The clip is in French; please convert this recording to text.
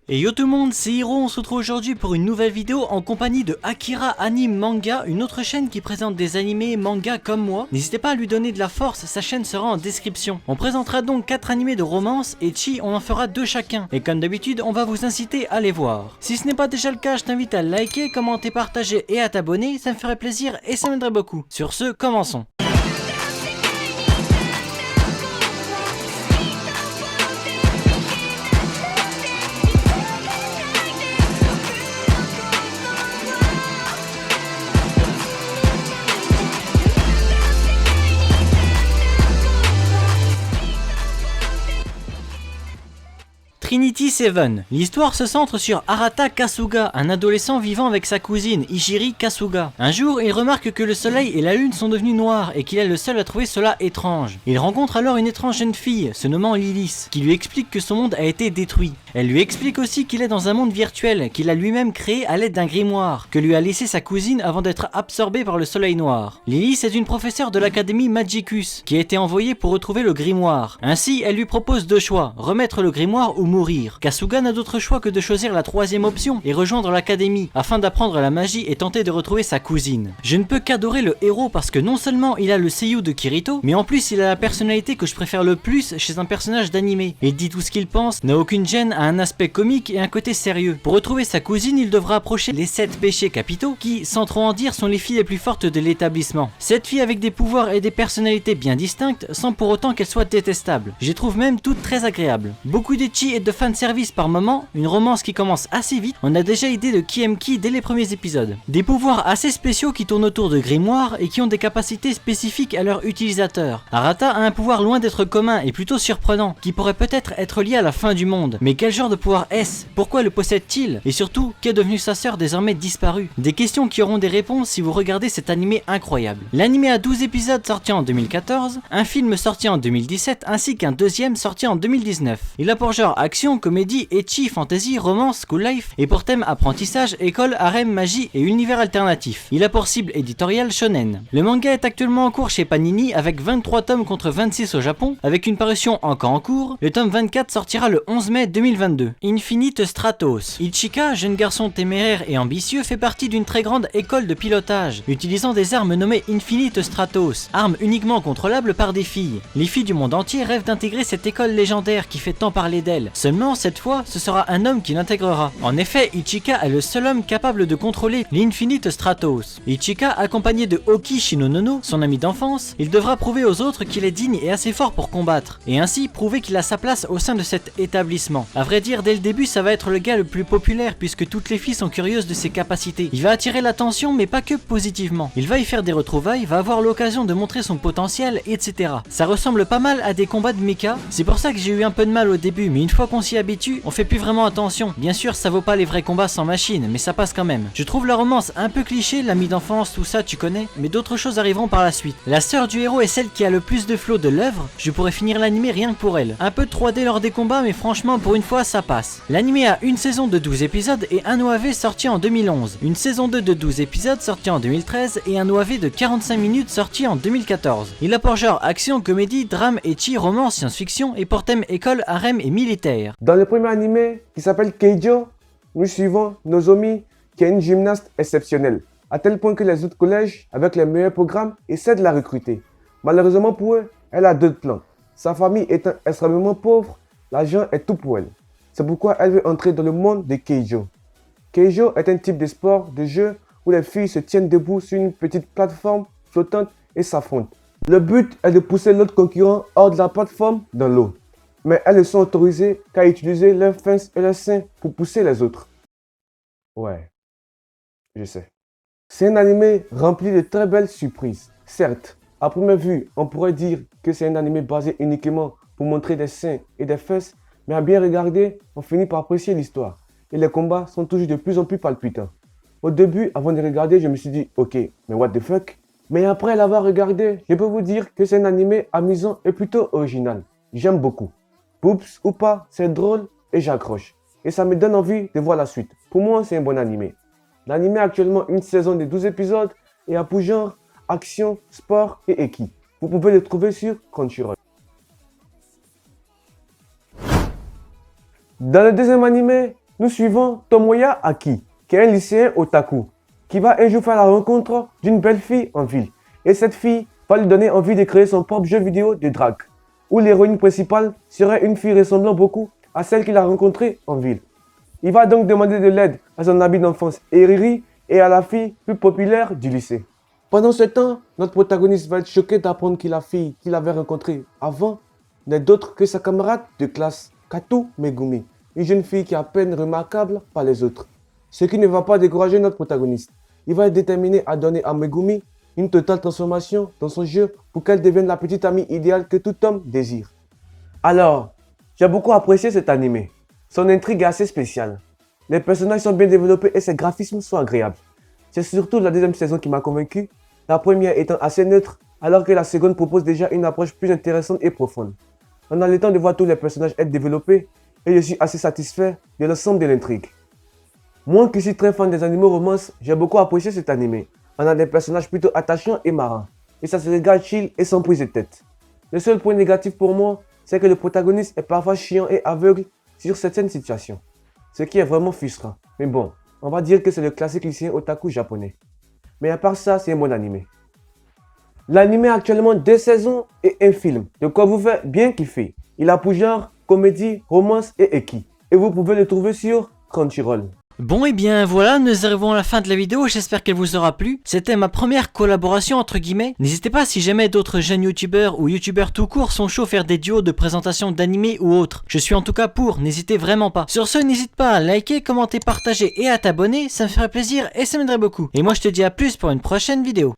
Et yo tout le monde, c'est Hiro, on se retrouve aujourd'hui pour une nouvelle vidéo en compagnie de Akira Anime Manga, une autre chaîne qui présente des animés et mangas comme moi. N'hésitez pas à lui donner de la force, sa chaîne sera en description. On présentera donc 4 animés de romance et Chi on en fera 2 chacun. Et comme d'habitude, on va vous inciter à les voir. Si ce n'est pas déjà le cas, je t'invite à liker, commenter, partager et à t'abonner, ça me ferait plaisir et ça m'aiderait beaucoup. Sur ce, commençons. Trinity Seven. L'histoire se centre sur Arata Kasuga, un adolescent vivant avec sa cousine Ishiri Kasuga. Un jour, il remarque que le soleil et la lune sont devenus noirs et qu'il est le seul à trouver cela étrange. Il rencontre alors une étrange jeune fille, se nommant Lilith, qui lui explique que son monde a été détruit. Elle lui explique aussi qu'il est dans un monde virtuel, qu'il a lui-même créé à l'aide d'un grimoire, que lui a laissé sa cousine avant d'être absorbé par le soleil noir. Lilith est une professeure de l'académie Magicus, qui a été envoyée pour retrouver le grimoire. Ainsi, elle lui propose 2 choix, remettre le grimoire ou mourir. Kasuga n'a d'autre choix que de choisir la 3e option et rejoindre l'académie, afin d'apprendre la magie et tenter de retrouver sa cousine. Je ne peux qu'adorer le héros parce que non seulement il a le seiyuu de Kirito, mais en plus il a la personnalité que je préfère le plus chez un personnage d'animé. Il dit tout ce qu'il pense, n'a aucune gêne, a un aspect comique et un côté sérieux. Pour retrouver sa cousine, il devra approcher les 7 péchés capitaux qui, sans trop en dire, sont les filles les plus fortes de l'établissement. 7 filles avec des pouvoirs et des personnalités bien distinctes, sans pour autant qu'elles soient détestables. Je les trouve même toutes très agréables. Beaucoup d'ecchi et de fanservice par moment, une romance qui commence assez vite, on a déjà idée de qui aime qui dès les premiers épisodes. Des pouvoirs assez spéciaux qui tournent autour de grimoires et qui ont des capacités spécifiques à leur utilisateur. Arata a un pouvoir loin d'être commun et plutôt surprenant, qui pourrait peut-être être lié à la fin du monde. Mais quel genre de pouvoir est-ce? Pourquoi le possède-t-il? Et surtout, qu'est devenu sa sœur désormais disparue? Des questions qui auront des réponses si vous regardez cet animé incroyable. L'animé a 12 épisodes sortis en 2014, un film sorti en 2017 ainsi qu'un deuxième sorti en 2019. Il a pour genre action, comédie, ecchi, fantasy, romance, school life et pour thème apprentissage, école, harem, magie et univers alternatif. Il a pour cible éditoriale shonen. Le manga est actuellement en cours chez Panini avec 23 tomes contre 26 au Japon, avec une parution encore en cours. Le tome 24 sortira le 11 mai 2022. Infinite Stratos. Ichika, jeune garçon téméraire et ambitieux, fait partie d'une très grande école de pilotage, utilisant des armes nommées Infinite Stratos, armes uniquement contrôlables par des filles. Les filles du monde entier rêvent d'intégrer cette école légendaire qui fait tant parler d'elle. Seulement, cette fois, ce sera un homme qui l'intégrera. En effet, Ichika est le seul homme capable de contrôler l'Infinite Stratos. Ichika, accompagné de Oki Shinonono, son ami d'enfance, il devra prouver aux autres qu'il est digne et assez fort pour combattre, et ainsi prouver qu'il a sa place au sein de cet établissement. À vrai dire, dès le début, ça va être le gars le plus populaire puisque toutes les filles sont curieuses de ses capacités. Il va attirer l'attention, mais pas que positivement. Il va y faire des retrouvailles, va avoir l'occasion de montrer son potentiel, etc. Ça ressemble pas mal à des combats de mecha. C'est pour ça que j'ai eu un peu de mal au début, mais une fois qu'on s'y habitue, on fait plus vraiment attention. Bien sûr, ça vaut pas les vrais combats sans machine, mais ça passe quand même. Je trouve la romance un peu cliché, l'ami d'enfance, tout ça, tu connais, mais d'autres choses arriveront par la suite. La sœur du héros est celle qui a le plus de flow de l'œuvre. Je pourrais finir l'animé rien que pour elle. Un peu de 3D lors des combats, mais franchement, pour une fois, ça passe. L'animé a une saison de 12 épisodes et un OAV sorti en 2011, une saison 2 de 12 épisodes sorti en 2013 et un OAV de 45 minutes sorti en 2014. Il a pour genre action, comédie, drame, ecchi, romance, science-fiction et pour thème école, harem et militaire. Dans le premier animé qui s'appelle Keijo, nous suivons Nozomi qui est une gymnaste exceptionnelle, à tel point que les autres collèges avec les meilleurs programmes essaient de la recruter. Malheureusement pour eux, elle a 2 plans. Sa famille étant extrêmement pauvre, l'argent est tout pour elle. C'est pourquoi elle veut entrer dans le monde de Keijo. Keijo est un type de sport, de jeu, où les filles se tiennent debout sur une petite plateforme flottante et s'affrontent. Le but est de pousser l'autre concurrent hors de la plateforme dans l'eau. Mais elles ne sont autorisées qu'à utiliser leurs fesses et leurs seins pour pousser les autres. Ouais, je sais. C'est un animé rempli de très belles surprises. Certes, à première vue, on pourrait dire que c'est un animé basé uniquement pour montrer des seins et des fesses, mais à bien regarder, on finit par apprécier l'histoire. Et les combats sont toujours de plus en plus palpitants. Au début, avant de regarder, je me suis dit, ok, mais what the fuck? Mais après l'avoir regardé, je peux vous dire que c'est un animé amusant et plutôt original. J'aime beaucoup. Oups ou pas, c'est drôle et j'accroche. Et ça me donne envie de voir la suite. Pour moi, c'est un bon animé. L'animé a actuellement une saison de 12 épisodes et a pour genre action, sport et ecchi. Vous pouvez le trouver sur Crunchyroll. Dans le deuxième animé, Nous suivons Tomoya Aki, qui est un lycéen otaku, qui va un jour faire la rencontre d'une belle fille en ville. Et cette fille va lui donner envie de créer son propre jeu vidéo de drague, où l'héroïne principale serait une fille ressemblant beaucoup à celle qu'il a rencontrée en ville. Il va donc demander de l'aide à son ami d'enfance Eriri et à la fille plus populaire du lycée. Pendant ce temps, notre protagoniste va être choqué d'apprendre que la fille qu'il avait rencontrée avant n'est d'autre que sa camarade de classe, Kato Megumi, une jeune fille qui est à peine remarquable par les autres. Ce qui ne va pas décourager notre protagoniste. Il va être déterminé à donner à Megumi une totale transformation dans son jeu pour qu'elle devienne la petite amie idéale que tout homme désire. Alors, j'ai beaucoup apprécié cet animé. Son intrigue est assez spéciale. Les personnages sont bien développés et ses graphismes sont agréables. C'est surtout la deuxième saison qui m'a convaincu, la première étant assez neutre, alors que la seconde propose déjà une approche plus intéressante et profonde. On a le temps de voir tous les personnages être développés et je suis assez satisfait de l'ensemble de l'intrigue. Moi qui suis très fan des animés romances, j'ai beaucoup apprécié cet animé. On a des personnages plutôt attachants et marrants, et ça se regarde chill et sans prise de tête. Le seul point négatif pour moi, c'est que le protagoniste est parfois chiant et aveugle sur certaines situations. Ce qui est vraiment frustrant. Mais bon, on va dire que c'est le classique lycéen otaku japonais. Mais à part ça, c'est un bon animé. L'anime a actuellement 2 saisons et un film, de quoi vous fait bien kiffer. Il a pour genre comédie, romance et eki. Et vous pouvez le trouver sur Crunchyroll. Bon et bien voilà, nous arrivons à la fin de la vidéo, j'espère qu'elle vous aura plu. C'était ma première collaboration entre guillemets. N'hésitez pas si jamais d'autres jeunes youtubeurs ou youtubeurs tout court sont chauds faire des duos de présentation d'animés ou autres. Je suis en tout cas pour, n'hésitez vraiment pas. Sur ce, n'hésite pas à liker, commenter, partager et à t'abonner, ça me ferait plaisir et ça m'aiderait beaucoup. Et moi je te dis à plus pour une prochaine vidéo.